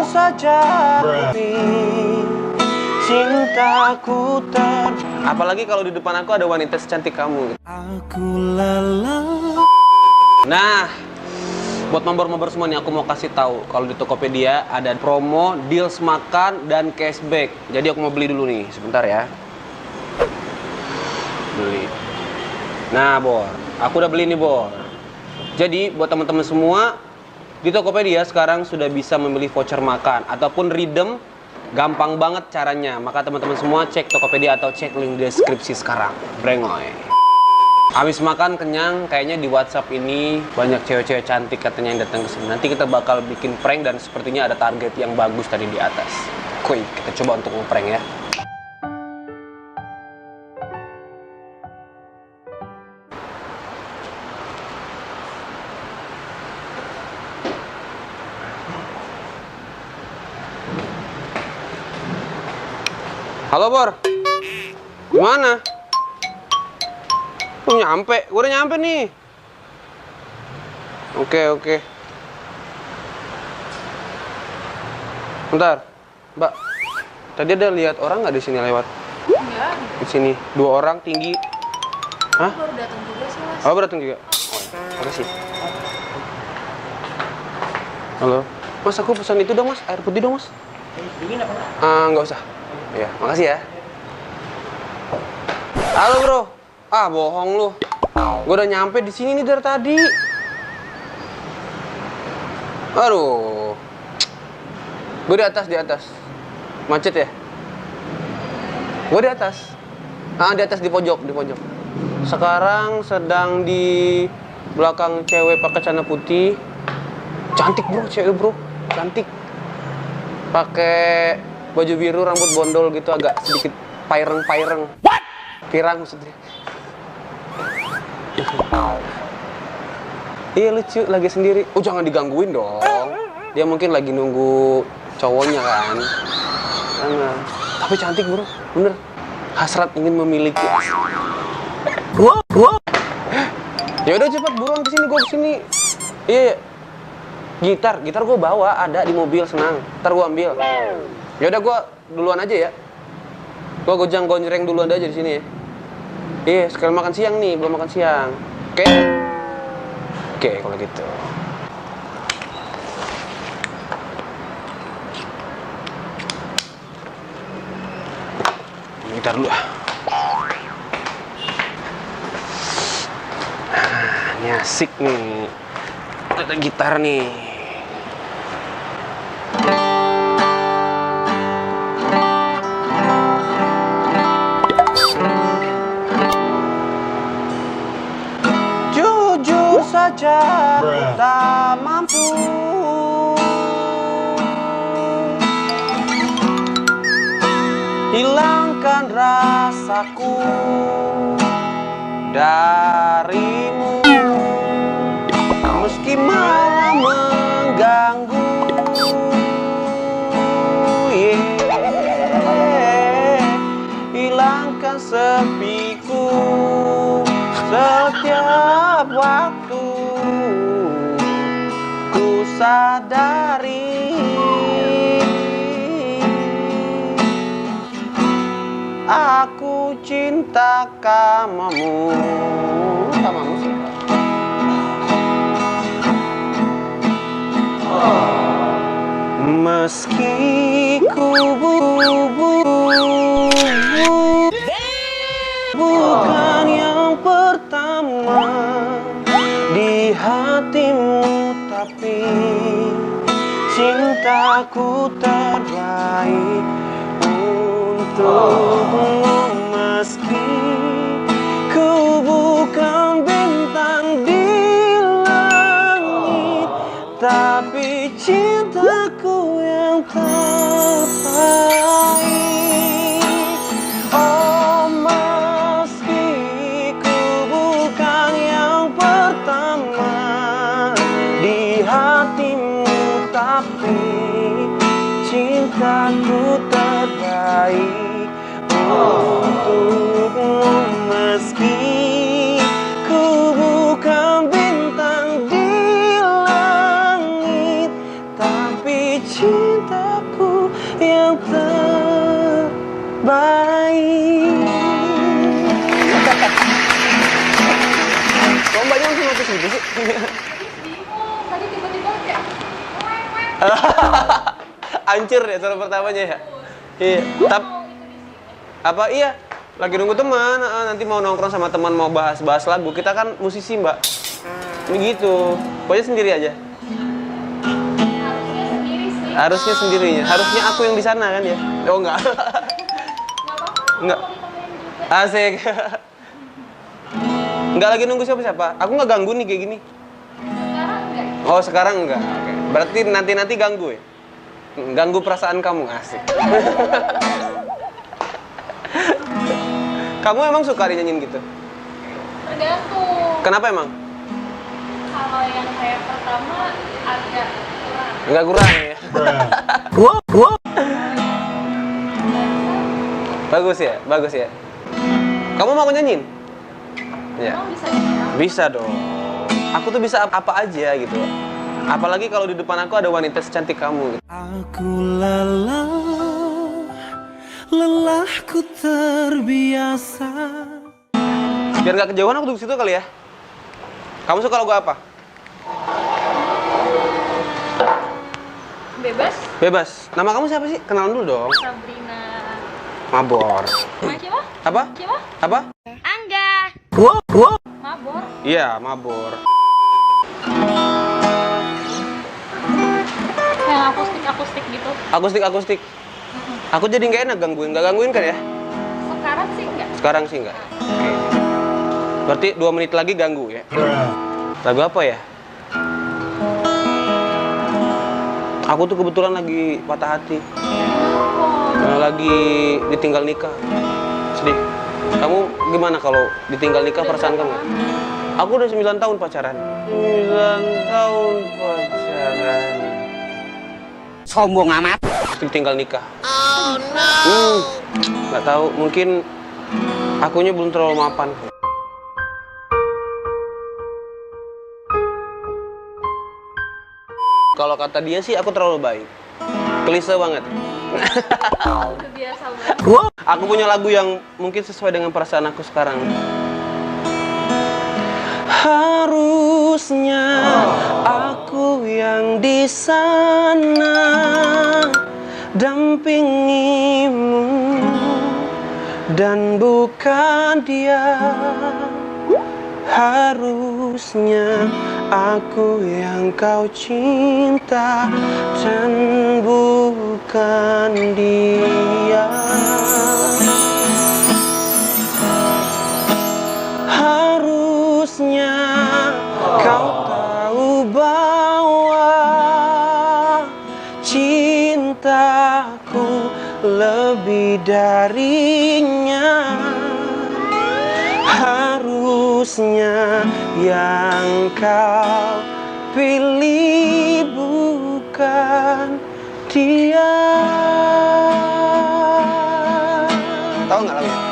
saja cintaku apalagi kalau di depan aku ada wanita secantik kamu. Aku lelah. Nah, buat member-member semua nih, aku mau kasih tahu kalau di Tokopedia ada promo deals makan dan cashback. Jadi aku mau beli dulu nih, sebentar ya. Beli. Nah, Bor, aku udah beli nih, Bor. Jadi buat teman-teman semua di Tokopedia sekarang sudah bisa memilih voucher makan ataupun redeem. Gampang banget caranya. Maka teman-teman semua cek Tokopedia atau cek link deskripsi sekarang. Brengoy. Habis makan kenyang, kayaknya di WhatsApp ini banyak cewek-cewek cantik katanya yang datang ke sini. Nanti kita bakal bikin prank dan sepertinya ada target yang bagus tadi di atas. Kuy, kita coba untuk nge-prank ya. Halo, Bor. Gimana? Lu nyampe? Gue udah nyampe nih. Oke. Bentar, Mbak. Tadi ada lihat orang nggak di sini lewat? Enggak. Di sini 2 orang tinggi. Hah? Baru datang juga sih, Mas. Oh, baru datang juga. Makasih. Halo. Mas, aku pesan itu dong, Mas. Air putih dong, Mas. Dingin apa? Nggak usah. Iya, makasih ya. Halo, Bro. Ah, bohong lu. Gue udah nyampe di sini nih dari tadi. Aduh. Gue di atas. Macet ya? Gue di atas. Di atas di pojok. Sekarang sedang di belakang cewek pakai celana putih. Cantik, Bro, cewek, Bro. Cantik. Pakai baju biru, rambut bondol gitu, agak sedikit pireng. What? Pirang maksudnya. Iya, lucu, lagi sendiri. Oh, jangan digangguin dong. Dia mungkin lagi nunggu cowoknya kan. Jangan. Tapi cantik, Bro. Bener. Hasrat ingin memiliki. Wow. Ya udah cepat buruan kesini, gue kesini. Iya. Gitar gue bawa, ada di mobil, senang. Ntar gue ambil. Ya udah, gue duluan aja ya. Gue gonjreng duluan aja di sini ya. Iya, sekalian makan siang nih, belum makan siang. Oke? Oke, kalau gitu. Gitar dulu. Ini asik nih. Ada gitar nih. Saja tak mampu hilangkan rasaku darimu, meski malah mengganggu. Hilangkan sepiku setiap waktu. Ku sadari aku cinta kamu. Kamu sih. Meski ku bukan yang pertama di hatimu, tapi cintaku terbaik untukmu. Meski ku bukan bintang di langit, tapi cintaku yang terbaik. Oh, meski ku bukan yang pertama di hatimu, tapi cintaku terbaik untukmu. Meski ku bukan bintang di langit, tapi cintaku yang terbaik. Kok mbaknya langsung notice gitu sih? Bingung, tadi tiba-tiba kayak Hancur ya suara pertamanya ya? Iya. Apa iya? Lagi nunggu teman, nanti mau nongkrong sama teman, mau bahas-bahas lagu. Kita kan musisi, Mbak. Ini gitu. Pokoknya sendiri aja. harusnya sendiri sih. Harusnya sendirinya. Harusnya aku yang di sana kan ya? Oh enggak. Nggak apa-apa, Enggak. mau ditemenin juga. Asik. Enggak lagi nunggu siapa-siapa. Aku nggak ganggu nih kayak gini. Sekarang enggak. Oh, sekarang enggak. Oke. Berarti nanti ganggu ya? Ganggu perasaan kamu, asik. Kamu emang suka dinyanyiin gitu? Tergantung. Kenapa emang? Kalau yang kayak pertama agak kurang. Enggak kurang ya? Bagus ya, bagus ya. Kamu mau aku nyanyiin? Ya. Emang bisa gitu? Bisa dong. Aku tuh bisa apa aja gitu. Apalagi kalau di depan aku ada wanita secantik kamu. Aku lelahku terbiasa. Biar nggak kejauhan aku duduk situ kali ya. Kamu suka lagu apa? Bebas. Bebas. Nama kamu siapa sih? Kenalan dulu dong. Sabrina. Mabor. Siapa? Apa? Siapa? Apa? Angga. Mabor. Iya, Mabor. Yang akustik gitu. Akustik. Aku jadi nggak enak gangguin. Nggak gangguin kan ya? Sekarang sih enggak. Sekarang sih nggak. Oke. Berarti 2 menit lagi ganggu ya? Lagu apa ya? Aku tuh kebetulan lagi patah hati. Lagi ditinggal nikah. Sedih. Kamu gimana kalau ditinggal nikah perasaan kamu? Aku udah 9 tahun pacaran. 9 tahun pacaran. Sombong amat. Ditinggal nikah. Oh no. Nggak tahu, mungkin akunya belum terlalu mapan. Kalau kata dia sih aku terlalu baik. Klise banget. Udah biasa banget. Aku punya lagu yang mungkin sesuai dengan perasaan aku sekarang. Harusnya aku yang di sana dampingimu dan bukan dia. Harusnya aku yang kau cinta dan bukan dia. Harusnya kau tahu bahwa cintaku lebih darinya. Harusnya yang kau pilih bukan dia. Tahu nggak lagunya?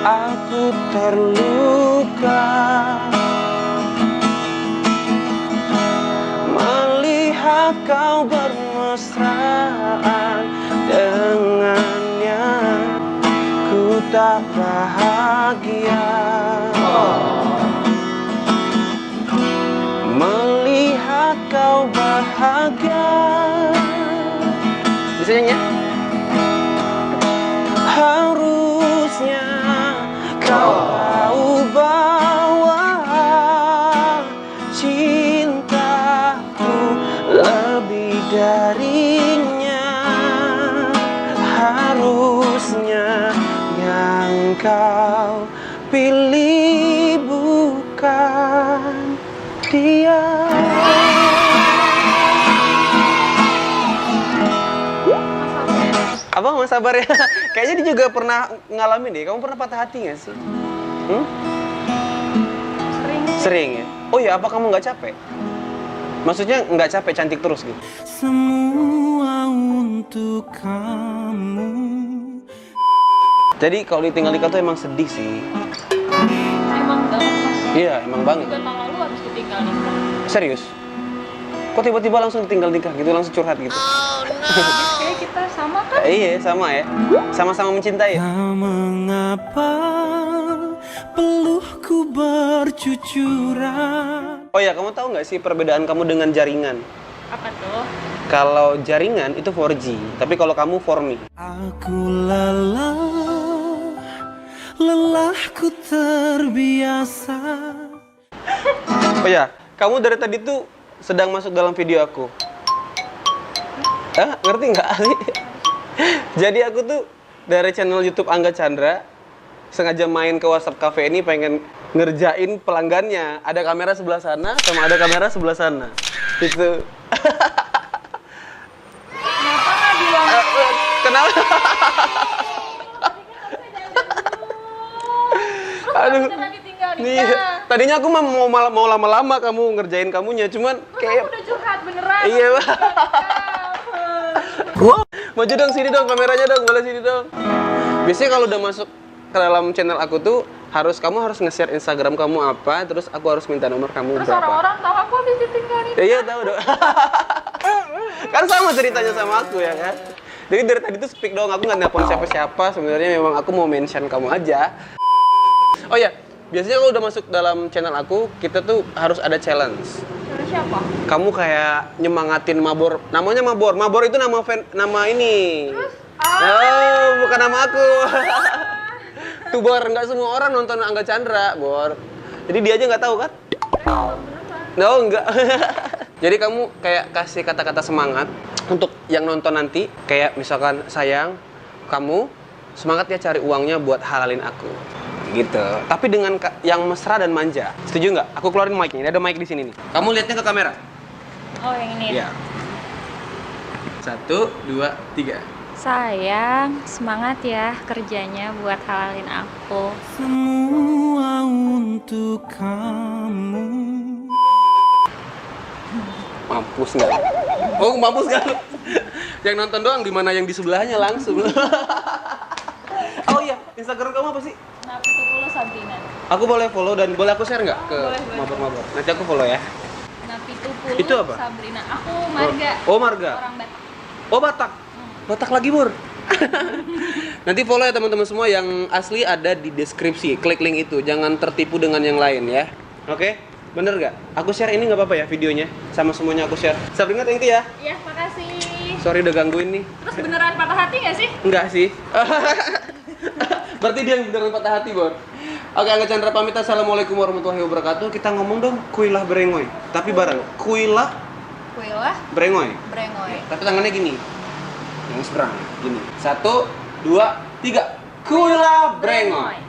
Aku terluka melihat kau bermesraan dengannya. Ku tak bahagia melihat kau bahagia. Bisa nyanyi ya? Harusnya kau tahu bahwa cintaku lebih darinya. Harusnya yang kau pilih bukan dia. Abang mau sabar ya. Kayaknya dia juga pernah ngalamin deh. Kamu pernah patah hati nggak sih? Sering ya? Oh ya, apa kamu nggak capek? Maksudnya nggak capek cantik terus gitu? Semua untuk kamu. Jadi kalau ditinggal nikah tuh emang sedih sih. Emang banget mas. Iya, emang banget. 3 tahun lalu habis ditinggal nikah. Serius? Kok Kok tiba-tiba langsung ditinggal nikah gitu, langsung curhat gitu? Kayak kita sama kan? Iya, sama ya. Sama-sama mencintai ya? Tak mengapa peluhku bercucuran. Oh ya, kamu tahu nggak sih perbedaan kamu dengan jaringan? Apa tuh? Kalau jaringan itu 4G, tapi kalau kamu 4Me. Aku lelahku terbiasa. Oh ya, kamu dari tadi tuh sedang masuk dalam video aku. Ngerti nggak sih? Jadi aku tuh dari channel YouTube Angga Chandra sengaja main ke WhatsApp Cafe ini pengen ngerjain pelanggannya. Ada kamera sebelah sana sama ada kamera sebelah sana. Itu. Kenapa nggak bilang? Kenapa? Aduh. Beneran ditinggal Nih, nikah. tadinya aku mau lama-lama kamu ngerjain kamunya, cuman kayak Kamu udah curhat beneran. iya, Pak. Maju dong sini dong kameranya dong, boleh sini dong. Biasanya kalau udah masuk ke dalam channel aku tuh kamu harus nge-share Instagram kamu apa, terus aku harus minta nomor kamu Terus berapa. orang-orang tahu aku habis ditinggal nikah. Iya tahu dong. Kan sama ceritanya sama aku ya kan. Jadi dari tadi tuh speak dong, aku nggak nelpon siapa-siapa. Sebenarnya memang aku mau mention kamu aja. Oh ya, biasanya kalau udah masuk dalam channel aku, kita tuh harus ada challenge. Terus siapa? Kamu kayak nyemangatin Mabor. Namanya Mabor. Mabor itu nama ini. Oh, bukan nama aku. Tuh Bor, nggak semua orang nonton Angga Chandra, Bor. Jadi dia aja nggak tahu kan? No, enggak. Jadi kamu kayak kasih kata-kata semangat untuk yang nonton nanti. Kayak misalkan, sayang, kamu semangat ya cari uangnya buat halalin aku. Gitu. Tapi dengan yang mesra dan manja. Setuju nggak? Aku keluarin mic-nya. Ini ada mic di sini nih. Kamu lihatnya ke kamera. Oh, yang ini. Iya. 1, 2, 3. Sayang, semangat ya kerjanya buat halalin aku. Semua untuk kamu. Mampus nggak? Oh, mampus nggak? Yang nonton doang, di mana yang di sebelahnya langsung. Oh iya, Instagram kamu apa sih? Kenapa itu dulu Sabrina? Aku boleh follow dan boleh aku share nggak ke boleh. Mabor-Mabor? Nanti aku follow ya. Kenapa itu Itu apa? Sabrina. Aku Marga. Oh, Marga. Orang Batak. Oh, Batak. Batak lagi, Bur. Nanti follow ya teman-teman semua, yang asli ada di deskripsi. Klik link itu, jangan tertipu dengan yang lain ya. Oke? Bener nggak? Aku share ini nggak apa-apa ya videonya? Sama semuanya aku share. Sabrina, thank you ya. Iya, makasih. Sorry udah gangguin nih. Terus beneran patah hati nggak sih? Enggak sih. Berarti dia yang beneran patah hati, Bor. Oke, Angga Chandra pamit. Assalamualaikum warahmatullahi wabarakatuh. Kita ngomong dong kuilah berengoy. Tapi bareng. Kuilah Kuilah berengoy. Brengoy. Tapi tangannya gini. Yang serang. Gini. 1, 2, 3. Kuilah berengoy.